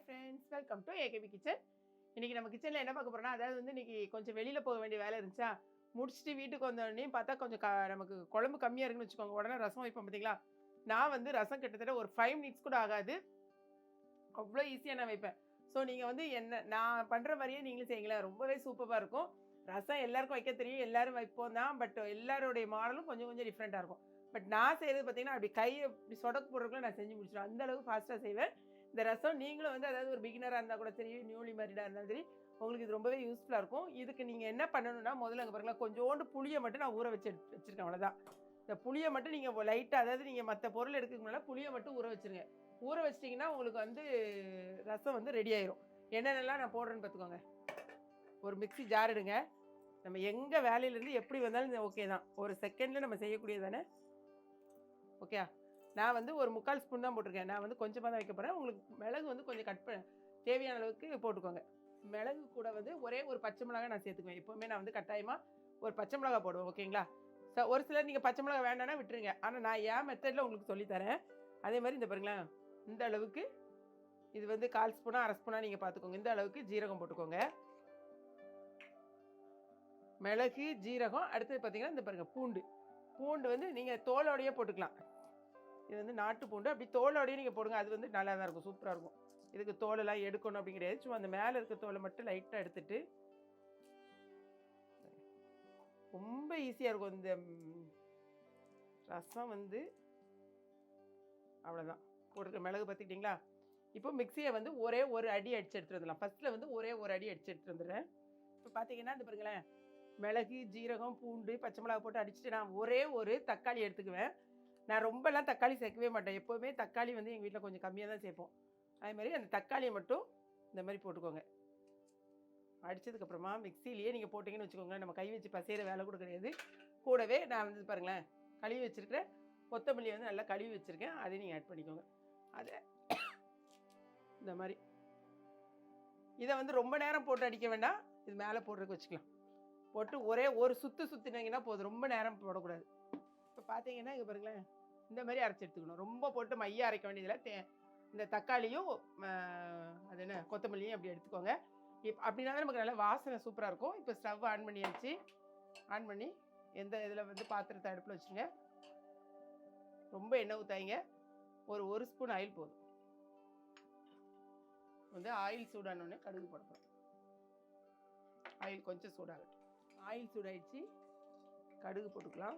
Friends, welcome to AKP kitchen. இன்னைக்கு நம்ம கிச்சனில் என்ன பார்க்க போறோம்னா, அதாவது வந்து இன்னைக்கு கொஞ்சம் வெளியில் போக வேண்டிய வேலை இருந்துச்சா, முடிச்சுட்டு வீட்டுக்கு வந்தோடனே பார்த்தா கொஞ்சம் நமக்கு குழம்பு கம்மியாக இருக்குன்னு வச்சுக்கோங்க. உடனே ரசம் வைப்போம் பார்த்தீங்களா. நான் வந்து ரசம் கிட்டத்தட்ட ஒரு 5 மினிட்ஸ் கூட ஆகாது, அவ்வளோ ஈஸியாக நான் வைப்பேன். ஸோ நீங்கள் வந்து என்ன நான் பண்ணுற மாதிரியே நீங்களும் செய்யுங்களேன், ரொம்பவே சூப்பராக இருக்கும். ரசம் எல்லாருக்கும் வைக்க தெரியும், எல்லாரும் வைப்போம் தான். பட் எல்லாருடைய மாடலும் கொஞ்சம் கொஞ்சம் டிஃப்ரெண்ட்டாக இருக்கும். பட் நான் செய்கிறது பார்த்தீங்கன்னா, அப்படி கையை இப்படி சொடக்கு போடுறதுக்குள்ள நான் செஞ்சு முடிச்சிடுவேன். அந்த அளவுக்கு ஃபாஸ்ட்டாக செய்வேன். இந்த ரசம் நீங்களும் வந்து அதாவது ஒரு பிகினராக இருந்தால் கூட சரி, நியூலி மேரிடாக இருந்தாலும் சரி, உங்களுக்கு இது ரொம்பவே யூஸ்ஃபுல்லாக இருக்கும். இதுக்கு நீங்கள் என்ன பண்ணணும்னா, முதல்ல அங்கே பாருங்களா, கொஞ்சோண்டு புளியை மட்டும் நான் ஊற வச்சு வச்சுருக்கேன், அவ்வளோதான். இந்த புளியை மட்டும் நீங்கள் லைட்டாக, அதாவது நீங்கள் மற்ற பொருள் எடுக்கிறதுக்கு முன்னால் புளியை மட்டும் ஊற வச்சுருங்க. ஊற வச்சிட்டிங்கன்னா உங்களுக்கு வந்து ரசம் வந்து ரெடி ஆயிரும். என்னென்னலாம் நான் போடுறேன்னு பார்த்துக்கோங்க. ஒரு மிக்ஸி ஜார் எடுங்க. நம்ம எங்கே வேலையிலேருந்து எப்படி வந்தாலும் ஓகே தான், ஒரு செகண்டில் நம்ம செய்யக்கூடியது தானே. ஓகே, நான் வந்து ஒரு 3/4 ஸ்பூன் தான் போட்டிருக்கேன். நான் வந்து கொஞ்சமாக தான் வைக்க போகிறேன். உங்களுக்கு மிளகு வந்து கொஞ்சம் கட் பண்ண தேவையான அளவுக்கு போட்டுக்கோங்க. மிளகு கூட வந்து ஒரே ஒரு பச்சை மிளகாய் நான் சேர்த்துக்குவேன். எப்போவுமே நான் வந்து கட்டாயமாக ஒரு பச்சை மிளகா போடுவேன். ஓகேங்களா. ஒரு சிலர் நீங்கள் பச்சை மிளகா வேண்டாம்னா விட்டுருங்க. ஆனால் நான் என் மெத்தடில் உங்களுக்கு சொல்லித்தரேன். அதே மாதிரி இந்த பாருங்களேன், இந்த அளவுக்கு இது வந்து 1/4 ஸ்பூனா 1/2 ஸ்பூனா நீங்கள் பார்த்துக்கோங்க. இந்த அளவுக்கு ஜீரகம் போட்டுக்கோங்க. மிளகு, ஜீரகம். அடுத்தது பார்த்தீங்கன்னா இந்த பாருங்கள் பூண்டு. பூண்டு வந்து நீங்கள் தோலோடையே போட்டுக்கலாம். இது வந்து நாட்டு பூண்டு. அப்படி தோலோடையே நீங்கள் போடுங்க, அது வந்து நல்லா தான் இருக்கும், சூப்பராக இருக்கும். இதுக்கு தோலெல்லாம் எடுக்கணும் அப்படி கிடையாது. சும்மா அந்த மேலே இருக்க தோலை மட்டும் லைட்டாக எடுத்துட்டு, ரொம்ப ஈஸியாக இருக்கும் இந்த ரசம் வந்து. அவ்வளோதான், போட்டுருக்க மிளகு பார்த்துக்கிட்டிங்களா. இப்போ மிக்சியை வந்து ஒரே ஒரு அடி அடிச்சு எடுத்துகிட்டு வந்துடலாம். ஃபஸ்ட்டில் வந்து ஒரே ஒரு அடி அடிச்சு எடுத்துகிட்டு வந்துடுறேன். இப்போ பார்த்தீங்கன்னா இந்த பாருங்களேன், மிளகு, ஜீரகம், பூண்டு, பச்சை மிளகா போட்டு அடிச்சுட்டு நான் ஒரே ஒரு தக்காளி எடுத்துக்குவேன். நான் ரொம்பலாம் தக்காளி சேர்க்கவே மாட்டேன். எப்போவுமே தக்காளி வந்து எங்கள் வீட்டில் கொஞ்சம் கம்மியாக தான் சேர்ப்போம். அதேமாதிரி அந்த தக்காளியை மட்டும் இந்த மாதிரி போட்டுக்கோங்க. அடித்ததுக்கப்புறமா மிக்சிலேயே நீங்கள் போட்டிங்கன்னு வச்சுக்கோங்க, நம்ம கை வச்சு பசையிற வேலை கூட கிடையாது. கூடவே நான் வந்து பாருங்களேன், கழுவி வச்சுருக்கிறேன் கொத்தமல்லி வந்து நல்லா கழுவி வச்சுருக்கேன், அதையும் நீங்கள் ஆட் பண்ணிக்கோங்க. அதை இந்த மாதிரி இதை வந்து ரொம்ப நேரம் போட்டு அடிக்க வேண்டாம், இது மேலே போடுறதுக்கு வச்சுக்கலாம். போட்டு ஒரே ஒரு சுற்றினீங்கன்னா போதும், ரொம்ப நேரம் போடக்கூடாது. இப்போ பார்த்தீங்கன்னா இங்கே பாருங்களேன், இந்த மாதிரி அரைச்சி எடுத்துக்கணும். ரொம்ப போட்டு மைய அரைக்க வேண்டியதில்லை. இந்த தக்காளியும் அது என்ன கொத்தமல்லியும் அப்படி எடுத்துக்கோங்க. அப்படின்னா தான் நமக்கு நல்லா வாசனை சூப்பராக இருக்கும். இப்போ ஸ்டவ் ஆன் பண்ணியாச்சு. ஆன் பண்ணி எந்த இதில் வந்து பாத்திரத்தை அடுப்பில் வச்சுருங்க. ரொம்ப எண்ணெய் ஊற்றாங்க. ஒரு ஸ்பூன் ஆயில் போதும். வந்து ஆயில் சூடானோடனே கடுகு போடணும். ஆயில் கொஞ்சம் சூடாகட்டும். ஆயில் சூடாயிடுச்சு, கடுகு போட்டுக்கலாம்.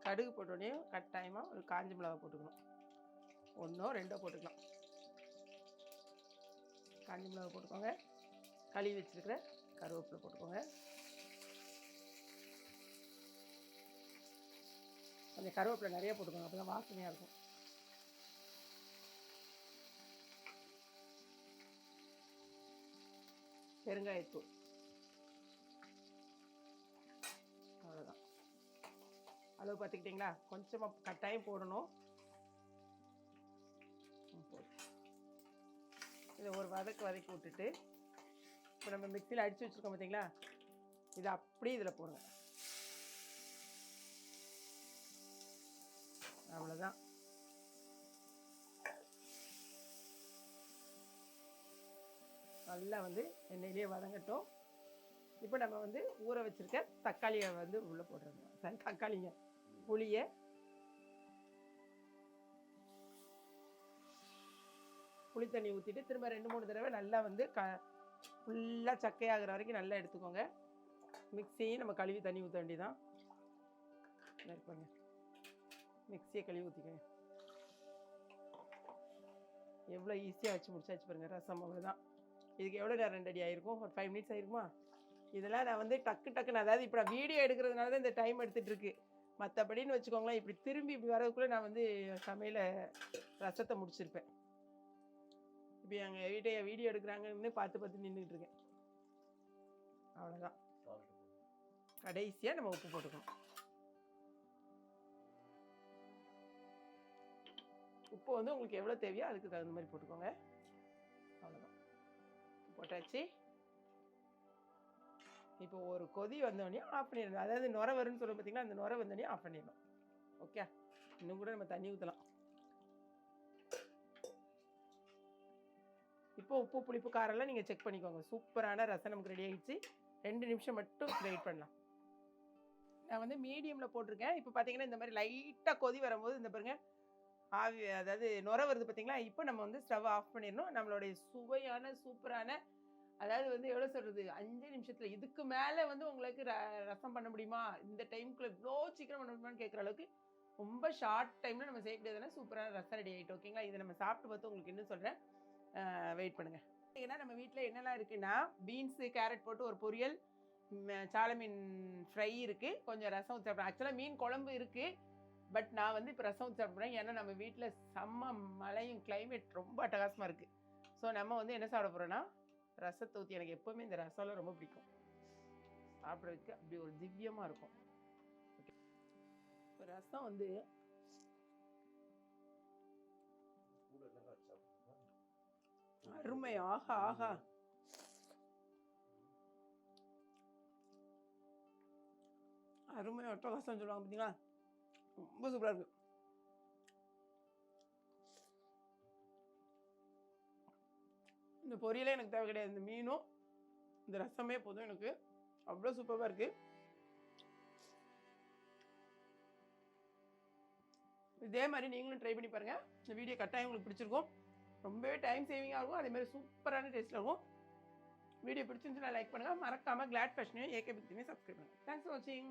கடுகு போட்டோடனே கட்டாயமாக ஒரு காஞ்ச மிளகா போட்டுக்கணும். 1ஓ 2ஓ போட்டுக்கலாம். காஞ்ச மிளகா போட்டுக்கோங்க. கழுவி வச்சுருக்கிற கருவேப்பிலை போட்டுக்கோங்க. அந்த கருவேப்பிலை நிறைய போட்டுக்கோங்க, அப்போ தான் வாசனையாக இருக்கும். பெருங்காயத்தூள், அவ்வளோதான். அளவு பார்த்துக்கிட்டிங்களா, கொஞ்சமாக கட்டாயம் போடணும். இதை ஒரு வதக்கி விட்டுட்டு, இப்போ நம்ம மிக்சியில் அடித்து வச்சுருக்கோம் பார்த்தீங்களா, இதை அப்படியே இதில் போடுங்க. அவ்வளோதான். நல்லா வந்து எண்ணெயிலே வதங்கட்டும். இப்போ நம்ம வந்து ஊற வச்சுருக்க தக்காளியை வந்து உள்ளே போடுறோங்க. தக்காளிங்க, புளியை புளி தண்ணி ஊற்றிட்டு திரும்ப 2-3 தடவை நல்லா வந்து ஃபுல்லாக சக்கையாகிற வரைக்கும் நல்லா எடுத்துக்கோங்க. மிக்சியும் நம்ம கழுவி தண்ணி ஊற்ற வேண்டியதான். இருப்பாங்க, மிக்சியை கழுவி ஊற்றிக்கோங்க. எவ்வளோ ஈஸியாக வச்சு முடிச்சாச்சு பாருங்கள் ரசம். அவ்வளோதான். இதுக்கு எவ்வளோ நேரம் ரெடி ஆகிருக்கும், ஒரு 5 மினிட்ஸ் ஆகிருக்குமா. இதெல்லாம் நான் வந்து டக்குன்னு, அதாவது இப்போ நான் வீடியோ எடுக்கிறதுனால தான் இந்த டைம் எடுத்துகிட்ருக்கு. மற்றபடின்னு வச்சுக்கோங்களேன், இப்படி திரும்பி இப்படி வரதுக்குள்ளே நான் வந்து சமையலை ரசத்தை முடிச்சிருப்பேன். இப்போ எங்கள் வீடியோ எடுக்கிறாங்கன்னு பார்த்து நின்றுட்டு இருக்கேன். அவ்வளோதான். கடைசியாக நம்ம உப்பு போட்டுக்கணும். உப்பு வந்து உங்களுக்கு எவ்வளோ தேவையோ அதுக்கு தகுந்த மாதிரி போட்டுக்கோங்க. அவ்வளோதான், போட்டாச்சு. இப்போ ஒரு கொதி வந்தோடனே ஆஃப் பண்ணிடணும். அதாவது நுர வரும்னு சொல்ல பார்த்தீங்கன்னா, அந்த நுர வந்தோடனே ஆஃப் பண்ணிடணும். ஓகே, இன்னும் கூட நம்ம தண்ணி ஊற்றலாம். இப்போ உப்பு புளிப்பு காரெல்லாம் நீங்கள் செக் பண்ணிக்கோங்க. சூப்பரான ரசம் நமக்கு ரெடி ஆகிடுச்சு. 2 நிமிஷம் மட்டும் வெயிட் பண்ணலாம். நான் வந்து மீடியமில் போட்டிருக்கேன். இப்போ பார்த்தீங்கன்னா இந்த மாதிரி லைட்டாக கொதி வரும்போது இந்த பாருங்க ஆவி, அதாவது நுர வருது பார்த்தீங்களா? இப்போ நம்ம வந்து ஸ்டவ் ஆஃப் பண்ணிடணும். நம்மளுடைய சுவையான சூப்பரான, அதாவது வந்து எவ்வளோ சொல்கிறது, 5 நிமிஷத்தில் இதுக்கு மேலே வந்து உங்களுக்கு ரசம் பண்ண முடியுமா, இந்த டைமுக்குள்ளே இவ்வளோ சீக்கிரம் பண்ண முடியுமான்னு கேட்குற அளவுக்கு ரொம்ப ஷார்ட் டைமில் நம்ம செய்யக்கூடியதுனா சூப்பரான ரசம் ரெடி ஆகிட்டு. ஓகேங்களா? இதை நம்ம சாப்பிட்டு பார்த்து உங்களுக்கு இன்னும் சொல்கிறேன். வெயிட் பண்ணுங்கள். ஏன்னா நம்ம வீட்டில் என்னெல்லாம் இருக்குன்னா, பீன்ஸு கேரட் போட்டு ஒரு பொரியல், சாலை மீன் ஃப்ரை இருக்குது, கொஞ்சம் ரசம் ஊற்றி சாப்பிட்றேன். ஆக்சுவலாக மீன் குழம்பு இருக்குது, பட் நான் வந்து இப்போ ரசம் ஊற்றி சாப்பிட்றேன். ஏன்னா நம்ம வீட்டில் செம்ம மழையும் கிளைமேட் ரொம்ப அட்டகாசமாக இருக்குது. ஸோ நம்ம வந்து என்ன சாப்பிட போகிறோன்னா ரசத்தை ஊற்றி. எனக்கு எப்போவுமே இந்த ரசம்லாம் ரொம்ப பிடிக்கும், சாப்பிட்றதுக்கு அப்படி ஒரு திவ்யமாக இருக்கும். ஓகே, இப்போ ரசம் வந்து அருமை. ஆஹா ஆஹா, அருமை அட்டகாசம் சொல்லுவாங்க பார்த்தீங்களா, ரொம்ப சூப்பராக இருக்குது. இந்த பொரியலே எனக்கு தேவை கிடையாது, இந்த மீனும் இந்த ரசமே போதும் எனக்கு. அவ்வளோ சூப்பராக இருக்குது. இதே மாதிரி நீங்களும் ட்ரை பண்ணி பாருங்கள். இந்த வீடியோ கட்டாயம் உங்களுக்கு பிடிச்சிருக்கும். ரொம்பவே டைம் சேவிங்காக இருக்கும், அதேமாதிரி சூப்பரான டேஸ்ட்டில் இருக்கும். வீடியோ பிடிச்சிருந்துச்சுன்னா லைக் பண்ணுங்கள். மறக்காமல் கிளாட் ஃபேஷனையும் ஏகே பிக்தினையும் சப்ஸ்கிரைப் பண்ணுங்கள். தேங்க்ஸ் ஃபார் வாட்சிங்.